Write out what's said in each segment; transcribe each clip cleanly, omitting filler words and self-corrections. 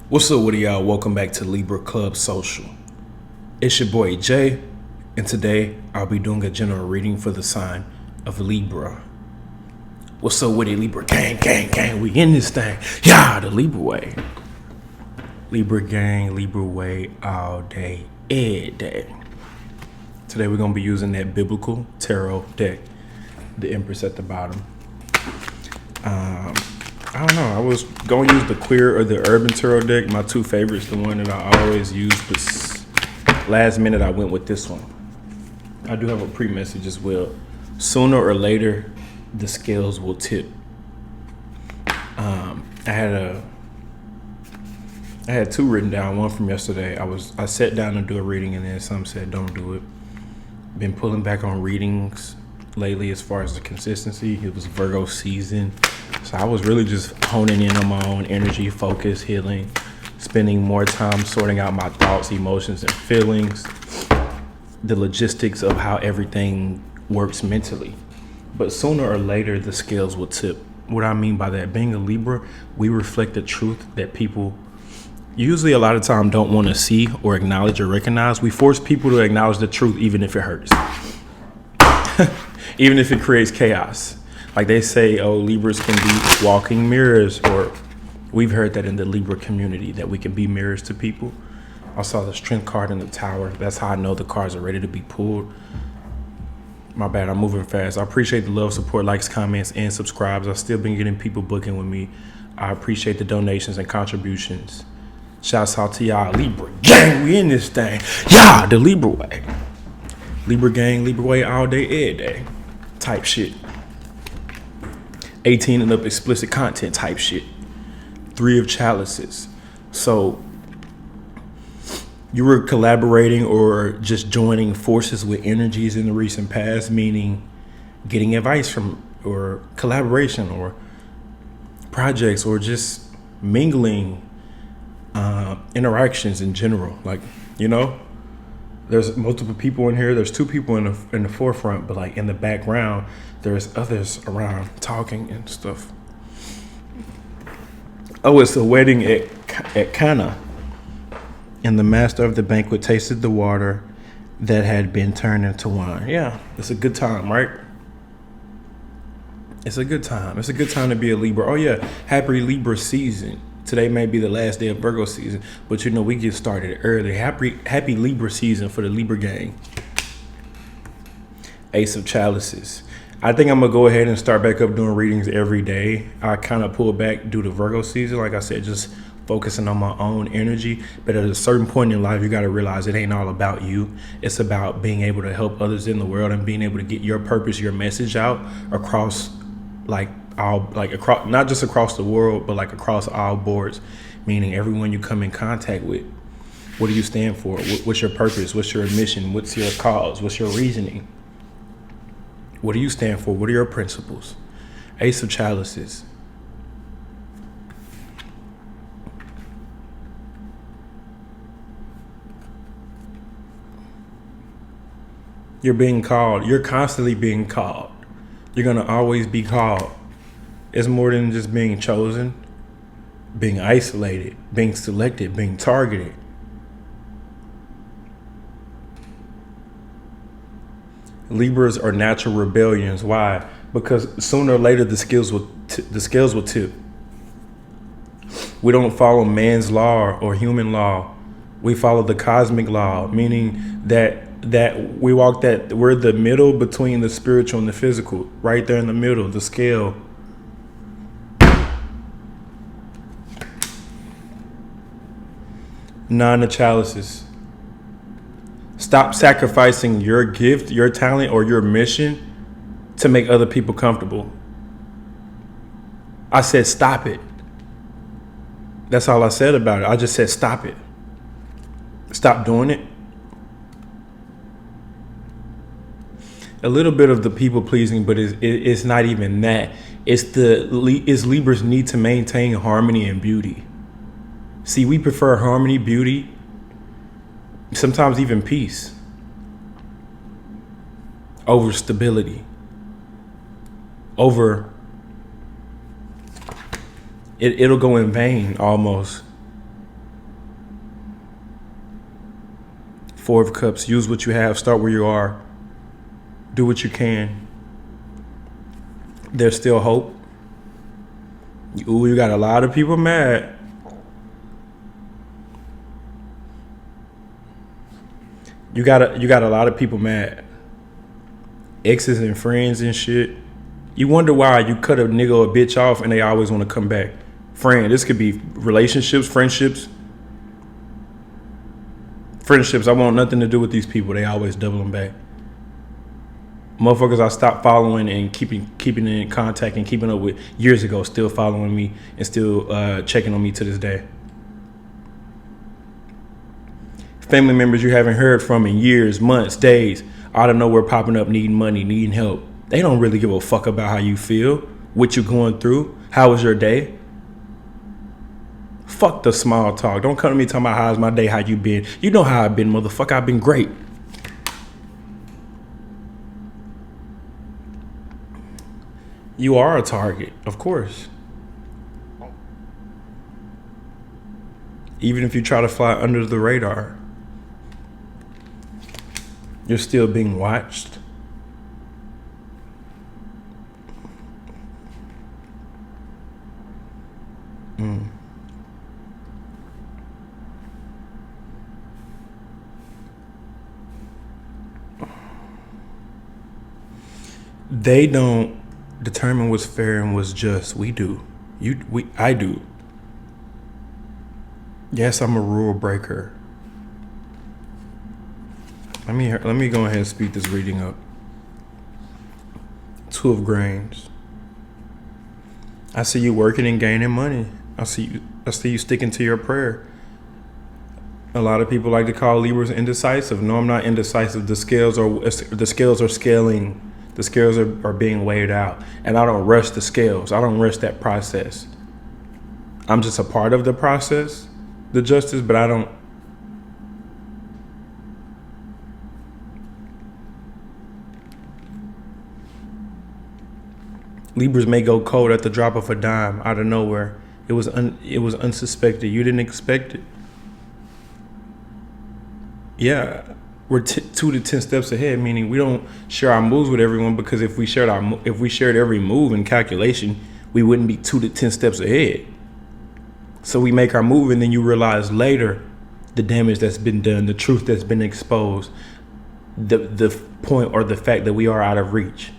What's up with y'all? Welcome back to Libra Club Social. It's your boy Jay, and today I'll be doing a general reading for the sign of Libra. What's up with it, Libra gang? We in this thing. Yeah, the Libra way. Libra gang, Libra way, all day, every day. Today we're gonna be using that biblical tarot deck, the Empress at the bottom. I don't know. I was going to use the queer or the urban tarot deck. My two favorites, the one that I always use, but last minute I went with this one. I do have a pre-message as well. Sooner or later, the scales will tip. I had two written down. One from yesterday. I sat down to do a reading, and then some said don't do it. Been pulling back on readings lately as far as the consistency. It was Virgo season. So I was really just honing in on my own energy, focus, healing, spending more time sorting out my thoughts, emotions, and feelings, the logistics of how everything works mentally. But sooner or later, the scales will tip. What I mean by that, being a Libra, we reflect the truth that people usually a lot of time don't want to see or acknowledge or recognize. We force people to acknowledge the truth even if it hurts, even if it creates chaos. Like they say, oh, Libras can be walking mirrors, or we've heard that in the Libra community that we can be mirrors to people. I saw the Strength card in the Tower. That's how I know the cards are ready to be pulled. My bad, I'm moving fast. I appreciate the love, support, likes, comments, and subscribes. I've still been getting people booking with me. I appreciate the donations and contributions. Shouts out to y'all, Libra gang. We in this thing. Yeah, the Libra way. Libra gang, Libra way, all day, every day. Type shit. 18 and up explicit content type shit. 3 of chalices. So you were collaborating or just joining forces with energies in the recent past, meaning getting advice from or collaboration or projects or just mingling interactions in general. Like, you know, there's multiple people in here. There's 2 people in the forefront, but like in the background, there's others around talking and stuff. Oh, it's a wedding at Cana. And the master of the banquet tasted the water that had been turned into wine. Yeah, it's a good time, right? It's a good time. It's a good time to be a Libra. Oh yeah, happy Libra season. Today may be the last day of Virgo season, but you know, we get started early. Happy Libra season for the Libra gang. Ace of chalices. I think I'm going to go ahead and start back up doing readings every day. I kind of pulled back due to Virgo season. Like I said, just focusing on my own energy. But at a certain point in life, you got to realize it ain't all about you. It's about being able to help others in the world and being able to get your purpose, your message out across across, not just across the world, but like across all boards, meaning everyone you come in contact with. What do you stand for? What's your purpose? What's your mission? What's your cause? What's your reasoning? What do you stand for? What are your principles? Ace of chalices. You're being called. You're constantly being called. You're going to always be called. It's more than just being chosen, being isolated, being selected, being targeted. Libras are natural rebellions. Why? Because sooner or later the scales will tip. We don't follow man's law or human law. We follow the cosmic law, meaning that we're the middle between the spiritual and the physical. Right there in the middle, the scale. Nine of chalices. Stop sacrificing your gift, your talent, or your mission to make other people comfortable. I said stop it. That's all I said about it. I just said stop it. Stop doing it. A little bit of the people pleasing, but it's not even that. It's Libras need to maintain harmony and beauty. See, we prefer harmony, beauty, sometimes even peace over stability, over it'll go in vain almost. Four of Cups. Use what you have. Start where you are. Do what you can. There's still hope. Ooh, you got a lot of people mad. You got a lot of people mad. Exes and friends and shit. You wonder why you cut a nigga or a bitch off and they always want to come back. Friend, this could be relationships, friendships. Friendships, I want nothing to do with these people. They always double them back. Motherfuckers I stopped following and keeping in contact and keeping up with years ago, still following me and still checking on me to this day. Family members you haven't heard from in years, months, days, out of nowhere popping up, needing money, needing help. They don't really give a fuck about how you feel, what you're going through, how was your day. Fuck the small talk. Don't come to me talking about how's my day, how you been. You know how I've been, motherfucker. I've been great. You are a target, of course. Even if you try to fly under the radar, you're still being watched. They don't determine what's fair and what's just. We do. I do. Yes, I'm a rule breaker. Let me go ahead and speed this reading up. Two of Grains. I see you working and gaining money. I see you sticking to your prayer. A lot of people like to call Libras indecisive. No, I'm not indecisive. The scales are scaling. The scales are being weighed out. And I don't rush the scales. I don't rush that process. I'm just a part of the process, the justice, but I don't. Libras may go cold at the drop of a dime out of nowhere. It was unsuspected. You didn't expect it. Yeah, we're 2 to 10 steps ahead, meaning we don't share our moves with everyone, because if we shared every move in calculation, we wouldn't be 2 to 10 steps ahead. So we make our move, and then you realize later the damage that's been done, the truth that's been exposed, the point or the fact that we are out of reach.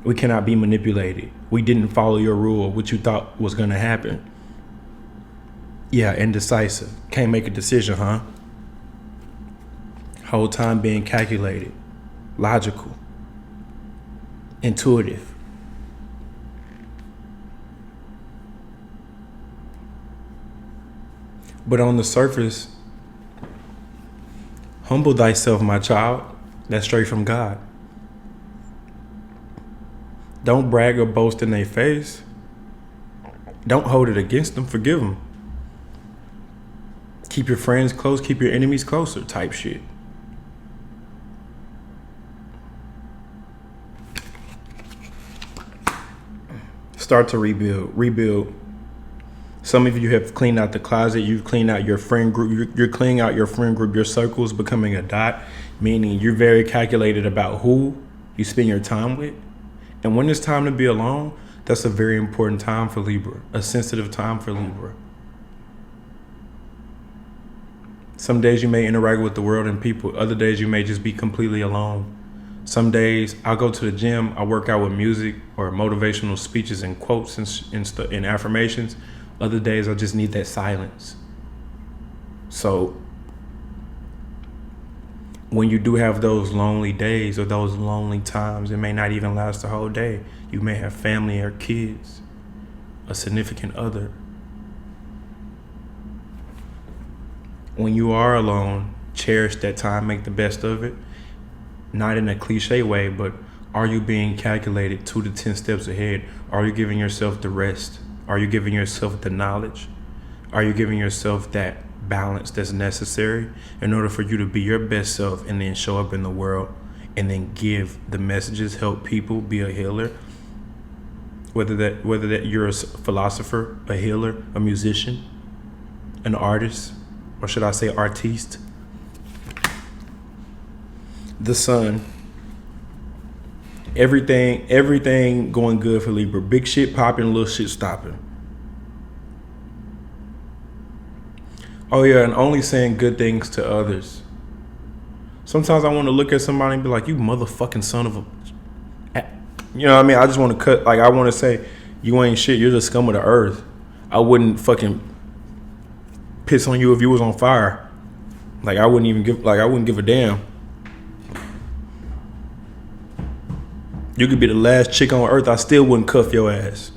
We cannot be manipulated. We didn't follow your rule, what you thought was going to happen. Yeah, indecisive. Can't make a decision, huh? Whole time being calculated, logical, intuitive. But on the surface, humble thyself, my child. That's straight from God. Don't brag or boast in their face. Don't hold it against them. Forgive them. Keep your friends close. Keep your enemies closer type shit. Start to rebuild. Some of you have cleaned out the closet. You've cleaned out your friend group. You're cleaning out your friend group. Your circle's becoming a dot, meaning you're very calculated about who you spend your time with. And when it's time to be alone, that's a very important time for Libra, a sensitive time for Libra. Some days you may interact with the world and people. Other days you may just be completely alone. Some days I'll go to the gym, I work out with music or motivational speeches and quotes and affirmations. Other days I just need that silence. So when you do have those lonely days or those lonely times, it may not even last the whole day. You may have family or kids, a significant other. When you are alone, cherish that time, make the best of it. Not in a cliche way, but are you being calculated 2 to 10 steps ahead? Are you giving yourself the rest? Are you giving yourself the knowledge? Are you giving yourself that balance that's necessary in order for you to be your best self and then show up in the world and then give the messages, help people, be a healer? Whether that you're a philosopher, a healer, a musician, an artist, or should I say artiste? The sun. Everything going good for Libra. Big shit popping, little shit stopping. Oh yeah, and only saying good things to others. Sometimes I want to look at somebody and be like, you motherfucking son of a... You know what I mean? I just want to cut, like, I want to say, you ain't shit, you're the scum of the earth. I wouldn't fucking piss on you if you was on fire. Like, I wouldn't give a damn. You could be the last chick on earth, I still wouldn't cuff your ass.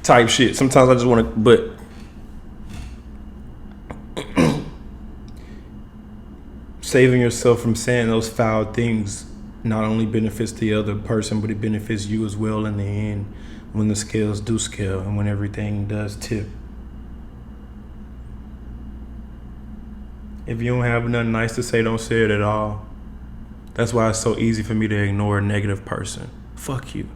Type shit. Sometimes I just want to, but saving yourself from saying those foul things not only benefits the other person, but it benefits you as well in the end, when the scales do scale and when everything does tip. If you don't have nothing nice to say, don't say it at all. That's why it's so easy for me to ignore a negative person. Fuck you.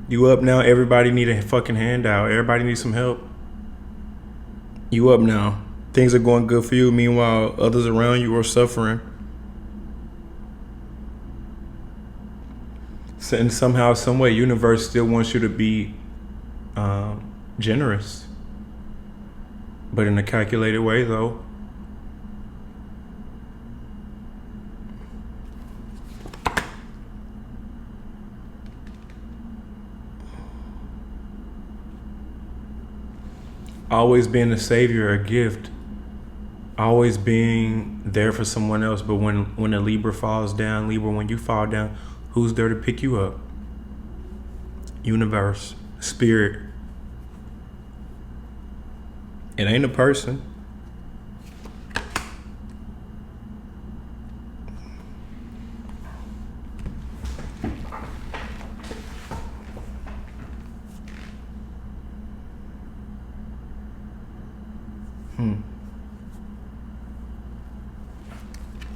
You up now, everybody need a fucking handout. Everybody needs some help. You up now. Things are going good for you. Meanwhile, others around you are suffering. And somehow, some way, universe still wants you to be generous. But in a calculated way, though. Always being a savior, a gift. Always being there for someone else. But when a Libra falls down, Libra, when you fall down, who's there to pick you up? Universe, spirit. It ain't a person.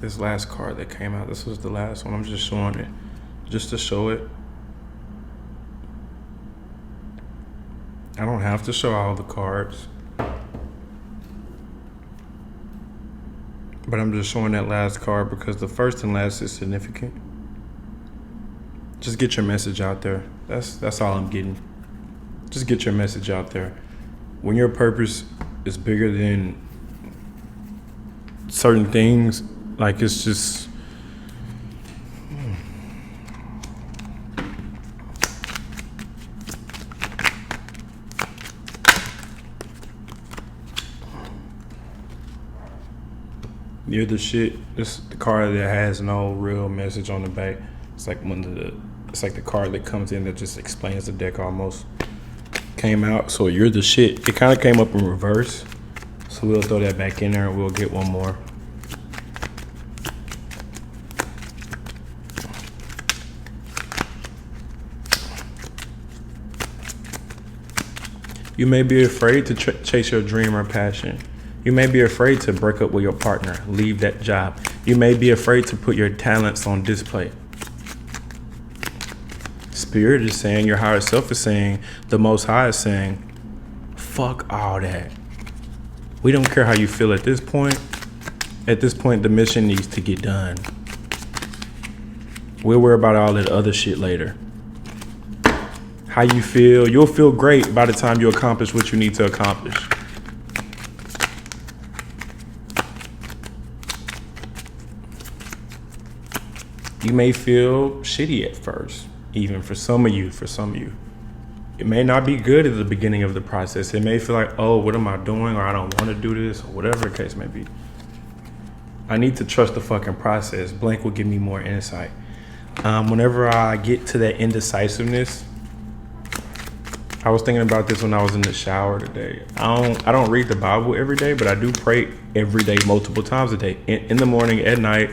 This last card that came out, this was the last one. I'm just showing it, just to show it. I don't have to show all the cards, but I'm just showing that last card because the first and last is significant. Just get your message out there. That's all I'm getting. Just get your message out there. When your purpose is bigger than certain things, like it's just... You're the shit. This is the card that has no real message on the back. It's like it's like the card that comes in that just explains the deck almost. Came out, so you're the shit. It kind of came up in reverse. So we'll throw that back in there and we'll get one more. You may be afraid to chase your dream or passion. You may be afraid to break up with your partner, leave that job. You may be afraid to put your talents on display. Spirit is saying, your higher self is saying, the Most High is saying, fuck all that. We don't care how you feel at this point. At this point, the mission needs to get done. We'll worry about all that other shit later. How you feel, you'll feel great by the time you accomplish what you need to accomplish. You may feel shitty at first, even for some of you. It may not be good at the beginning of the process. It may feel like, oh, what am I doing? Or I don't want to do this, or whatever the case may be. I need to trust the fucking process. Blank will give me more insight. Whenever I get to that indecisiveness, I was thinking about this when I was in the shower today. I don't read the Bible every day, but I do pray every day, multiple times a day. In the morning, at night.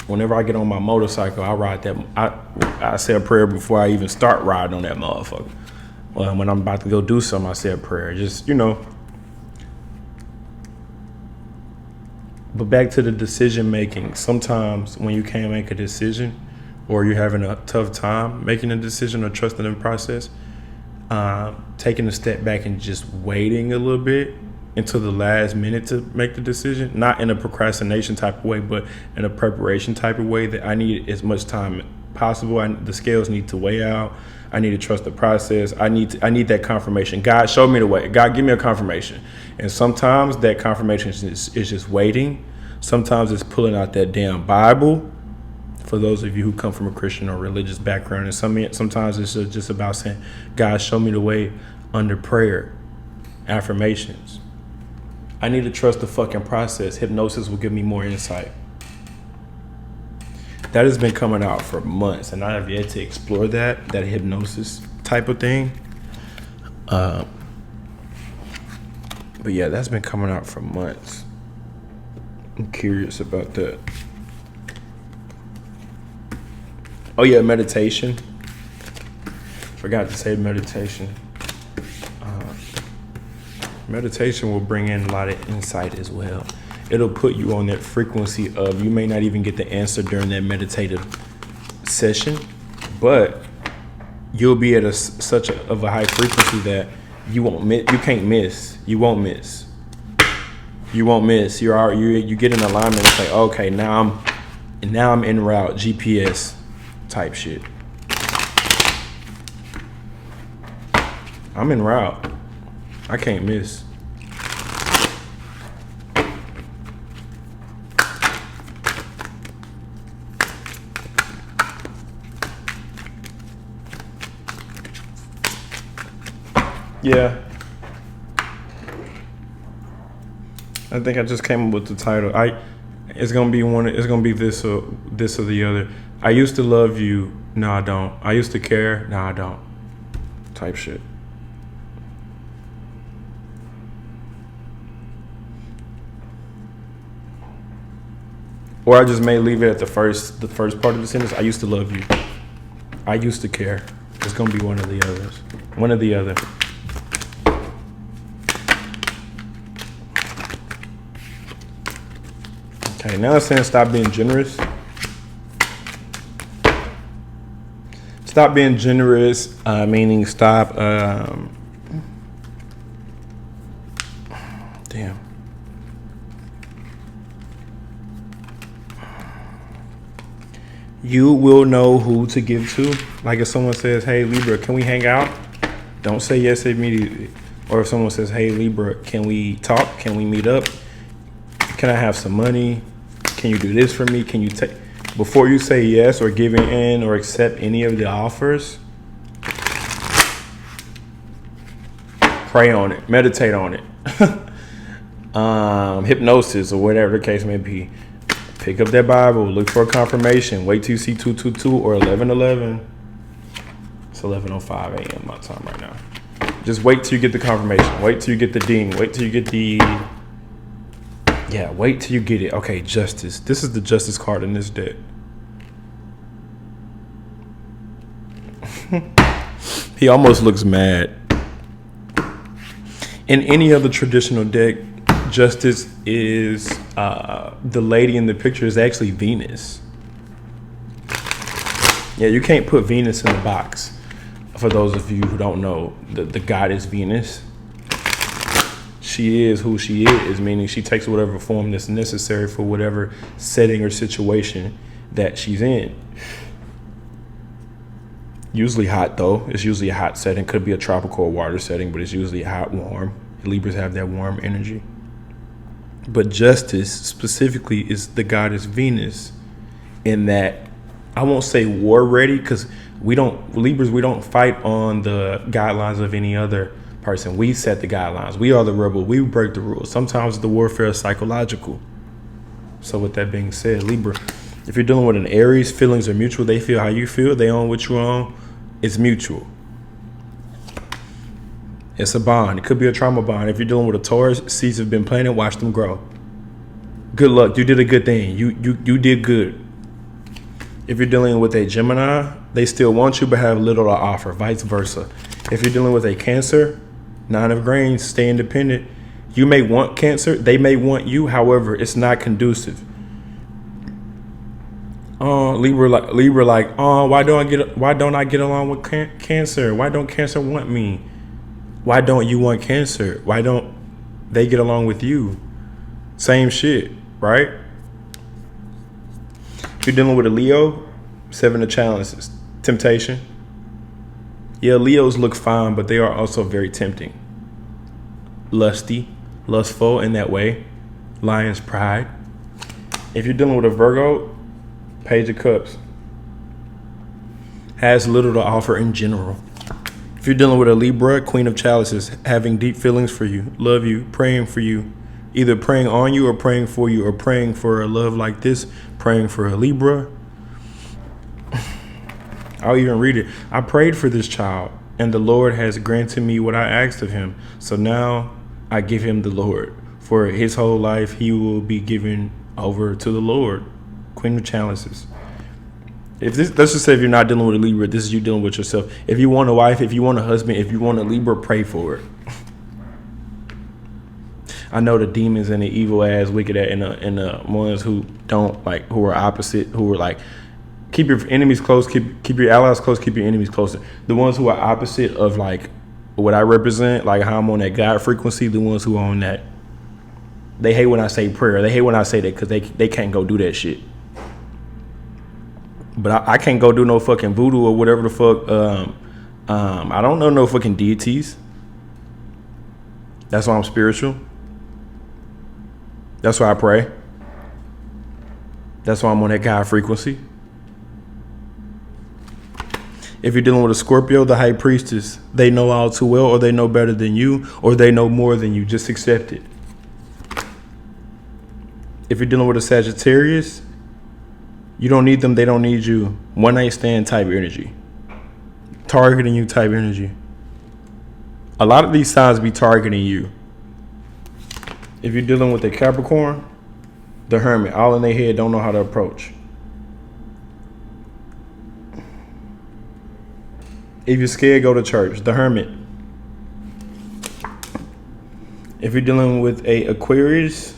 Whenever I get on my motorcycle, I ride that. I say a prayer before I even start riding on that motherfucker. Well, when I'm about to go do something, I say a prayer. Just, But back to the decision making. Sometimes when you can't make a decision, or you're having a tough time making a decision or trusting in the process, taking a step back and just waiting a little bit until the last minute to make the decision, not in a procrastination type of way, but in a preparation type of way, that I need as much time possible. The scales need to weigh out. I need to trust the process. I need that confirmation. God, show me the way. God, give me a confirmation. And sometimes that confirmation is just waiting. Sometimes it's pulling out that damn Bible, for those of you who come from a Christian or religious background. And sometimes it's just about saying, God, show me the way, under prayer, affirmations. I need to trust the fucking process. Hypnosis will give me more insight. That has been coming out for months, and I have yet to explore that hypnosis type of thing. But yeah, that's been coming out for months. I'm curious about that. Oh yeah, meditation. Forgot to say meditation. Meditation will bring in a lot of insight as well. It'll put you on that frequency of, you may not even get the answer during that meditative session, but you'll be at such a high frequency that you won't miss. You can't miss. You won't miss. You won't miss. You get in alignment and say, okay, now I'm en route. GPS type shit. I'm en route. I can't miss. Yeah. I think I just came up with the title. It's gonna be this or the other. I used to love you, no I don't. I used to care, no I don't. Type shit. Or I just may leave it at the first part of the sentence. I used to love you. I used to care. It's gonna be one of the others. One or the other. Okay, now it's saying stop being generous. Stop being generous, meaning stop. Damn. You will know who to give to. Like if someone says, hey, Libra, can we hang out? Don't say yes immediately. Or if someone says, hey, Libra, can we talk? Can we meet up? Can I have some money? Can you do this for me? Can you take, before you say yes or give in or accept any of the offers, pray on it, meditate on it. Hypnosis or whatever the case may be. Pick up that Bible, look for a confirmation. Wait till you see 222 or 1111. It's 11:05 a.m. my time right now. Just wait till you get the confirmation. Wait till you get the ding. Wait till you get the... Yeah, wait till you get it. Okay, justice. This is the justice card in this deck. He almost looks mad. In any other traditional deck, justice is the lady in the picture is actually Venus. Yeah, you can't put Venus in the box. For those of you who don't know, the goddess Venus, she is who she is, meaning she takes whatever form that's necessary for whatever setting or situation that she's in. Usually hot though. It's usually a hot setting. Could be a tropical or water setting, but it's usually hot, warm. Libras have that warm energy. But justice specifically is the goddess Venus, in that I won't say war ready, because Libras, we don't fight on the guidelines of any other person. We set the guidelines. We are the rebel. We break the rules. Sometimes the warfare is psychological. So with that being said, Libra, if you're dealing with an Aries, feelings are mutual. They feel how you feel. They own what you own. It's mutual. It's a bond. It could be a trauma bond. If you're dealing with a Taurus, seeds have been planted. Watch them grow. Good luck. You did a good thing. You did good. If you're dealing with a Gemini, they still want you but have little to offer. Vice versa. If you're dealing with a Cancer, 9 of Grains, stay independent. You may want Cancer. They may want you. However, it's not conducive. Libra like, oh, why don't I get along with Cancer? Why don't Cancer want me? Why don't you want Cancer? Why don't they get along with you? Same shit, right? If you're dealing with a Leo, 7 of challenges, temptation. Yeah, Leos look fine, but they are also very tempting. Lustful in that way. Lion's pride. If you're dealing with a Virgo, Page of Cups. Has little to offer in general. If you're dealing with a Libra, Queen of Chalices, having deep feelings for you, love you, praying for you, either praying on you or praying for you or praying for a love like this, praying for a Libra. I'll even read it. I prayed for this child, and the Lord has granted me what I asked of him. So now I give him the Lord. For his whole life, he will be given over to the Lord. Queen of Chalices. Let's just say if you're not dealing with a Libra, this is you dealing with yourself. If you want a wife, if you want a husband, if you want a Libra, pray for it. I know the demons and the evil ass, wicked ass, and the ones who don't like, who are opposite, who are like, keep your enemies close, keep your allies close, keep your enemies closer. The ones who are opposite of like what I represent, like how I'm on that God frequency, the ones who are on that, they hate when I say prayer. They hate when I say that because they can't go do that shit. But I can't go do no fucking voodoo or whatever the fuck. I don't know no fucking deities. That's why I'm spiritual. That's why I pray. That's why I'm on that God frequency. If you're dealing with a Scorpio, the High Priestess, they know all too well, or they know better than you, or they know more than you. Just accept it. If you're dealing with a Sagittarius, you don't need them, they don't need you. One night stand type energy. Targeting you type energy. A lot of these signs be targeting you. If you're dealing with a Capricorn, the Hermit, all in their head, don't know how to approach. If you're scared, go to church. The Hermit. If you're dealing with a Aquarius,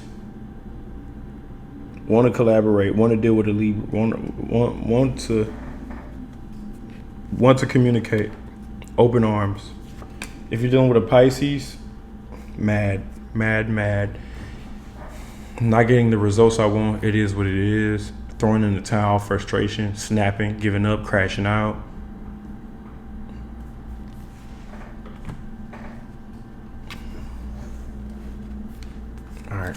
want to collaborate, want to deal with a Libra, want to communicate, open arms. If you're dealing with a Pisces, mad. Not getting the results I want, it is what it is. Throwing in the towel, frustration, snapping, giving up, crashing out. All right.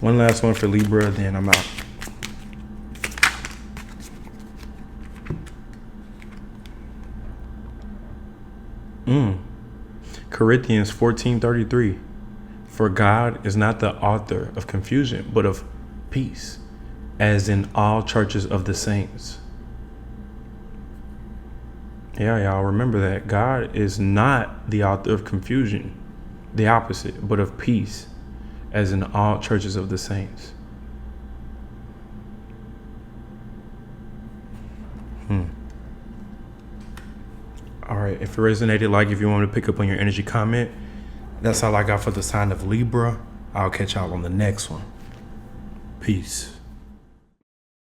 One last one for Libra, then I'm out. Corinthians 14:33. For God is not the author of confusion, but of peace, as in all churches of the saints. Yeah, y'all remember that. God is not the author of confusion, the opposite, but of peace, as in all churches of the saints. All right, if it resonated, like, if you want to pick up on your energy, comment. That's all I got for the sign of Libra. I'll catch y'all on the next one. Peace.